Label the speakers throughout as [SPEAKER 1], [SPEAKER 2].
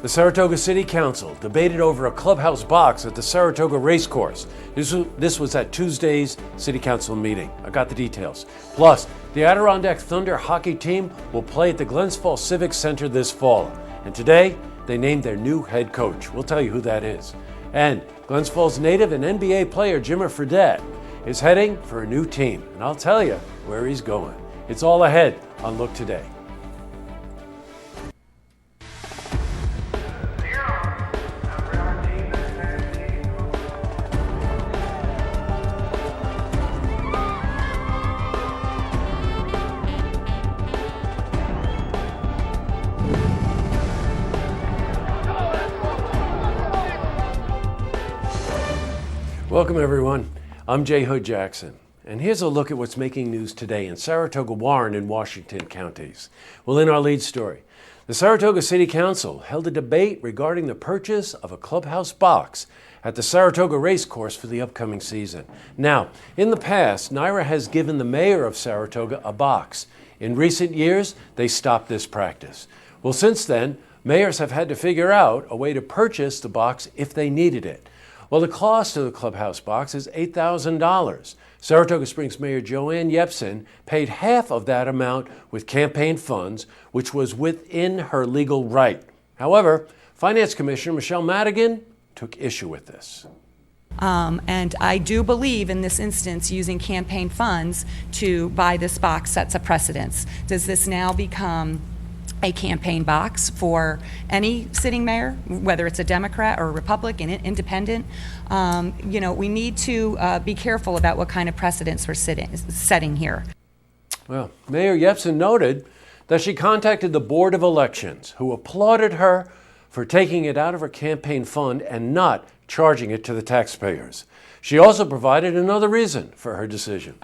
[SPEAKER 1] The Saratoga City Council debated over a clubhouse box at the Saratoga Racecourse. This was at Tuesday's City Council meeting. I got the details. Plus, the Adirondack Thunder hockey team will play at the Glens Falls Civic Center this fall. And today, they named their new head coach. We'll tell you who that is. And Glens Falls native and NBA player Jimmer Fredette is heading for a new team. And I'll tell you where he's going. It's all ahead on Look Today. Welcome everyone, I'm Jay Hood Jackson, and here's a look at what's making news today in Saratoga, Warren, and Washington counties. Well, in our lead story, the Saratoga City Council held a debate regarding the purchase of a clubhouse box at the Saratoga Racecourse for the upcoming season. Now, in the past, NYRA has given the mayor of Saratoga a box. In recent years, they stopped this practice. Well, since then, mayors have had to figure out a way to purchase the box if they needed it. Well, the cost of the clubhouse box is $8,000. Saratoga Springs Mayor Joanne Yepsen paid half of that amount with campaign funds, which was within her legal right. However, Finance Commissioner Michelle Madigan took issue with this.
[SPEAKER 2] And I do believe in this instance using campaign funds to buy this box sets a precedence. Does this now become a campaign box for any sitting mayor, whether it's a Democrat or a Republican, independent? We need to be careful about what kind of precedents we're setting here.
[SPEAKER 1] Well, Mayor Yepsen noted that she contacted the Board of Elections, who applauded her for taking it out of her campaign fund and not charging it to the taxpayers. She also provided another reason for her decision.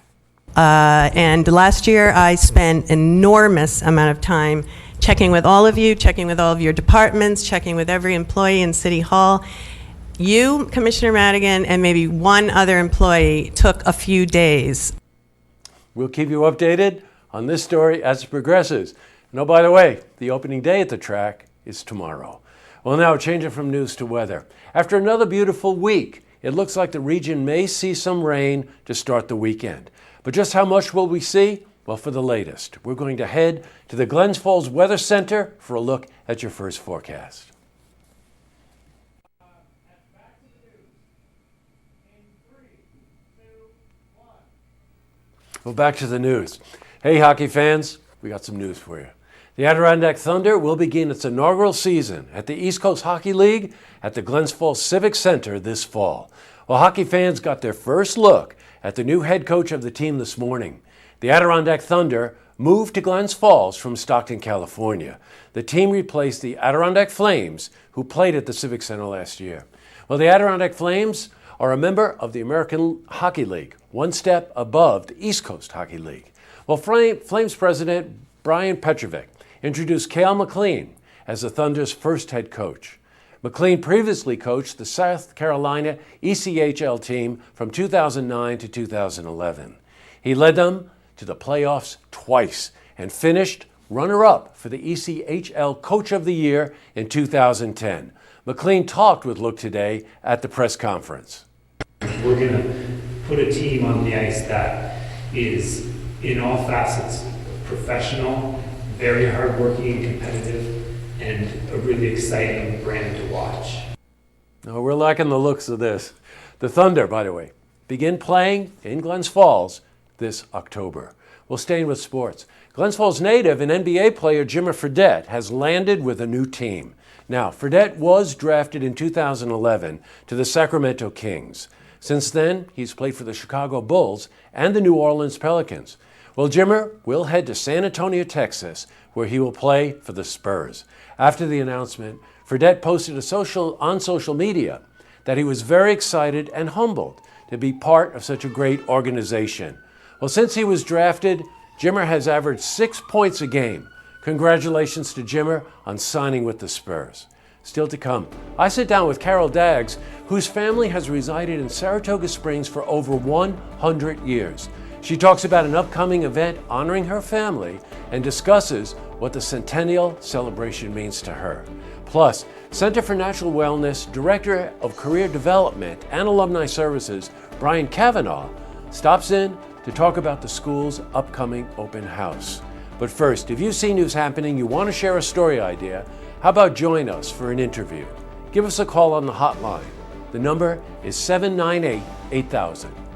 [SPEAKER 3] And last year I spent an enormous amount of time checking with all of you, checking with all of your departments, checking with every employee in City Hall. You, Commissioner Madigan, and maybe one other employee took a few days.
[SPEAKER 1] We'll keep you updated on this story as it progresses. And oh, by the way, the opening day at the track is tomorrow. Well, now changing from news to weather. After another beautiful week, it looks like the region may see some rain to start the weekend. But just how much will we see? Well, for the latest, we're going to head to the Glens Falls Weather Center for a look at your first forecast. Well, back to the news. Hey, hockey fans, we got some news for you. The Adirondack Thunder will begin its inaugural season at the East Coast Hockey League at the Glens Falls Civic Center this fall. Well, hockey fans got their first look at the new head coach of the team this morning. The Adirondack Thunder moved to Glens Falls from Stockton, California. The team replaced the Adirondack Flames, who played at the Civic Center last year. Well, the Adirondack Flames are a member of the American Hockey League, one step above the East Coast Hockey League. Well, Flames president Brian Petrovic introduced Cale McLean as the Thunder's first head coach. McLean previously coached the South Carolina ECHL team from 2009 to 2011. He led them to the playoffs twice and finished runner-up for the ECHL Coach of the Year in 2010. McLean talked with Look Today at the press conference.
[SPEAKER 4] We're going to put a team on the ice that is, in all facets, professional, very hardworking and competitive, and a really exciting brand to watch.
[SPEAKER 1] Oh, we're liking the looks of this. The Thunder, by the way, begin playing in Glens Falls this October. Well, staying with sports. Glens Falls native and NBA player Jimmer Fredette has landed with a new team. Now, Fredette was drafted in 2011 to the Sacramento Kings. Since then, he's played for the Chicago Bulls and the New Orleans Pelicans. Well, Jimmer will head to San Antonio, Texas, where he will play for the Spurs. After the announcement, Fredette posted on social media that he was very excited and humbled to be part of such a great organization. Well, since he was drafted, Jimmer has averaged 6 points a game. Congratulations to Jimmer on signing with the Spurs. Still to come, I sit down with Carol Daggs, whose family has resided in Saratoga Springs for over 100 years. She talks about an upcoming event honoring her family and discusses what the Centennial celebration means to her. Plus, Center for Natural Wellness Director of Career Development and Alumni Services, Brian Kavanaugh, stops in to talk about the school's upcoming open house. But first, if you see news happening, you want to share a story idea, how about join us for an interview? Give us a call on the hotline. The number is 798-8000.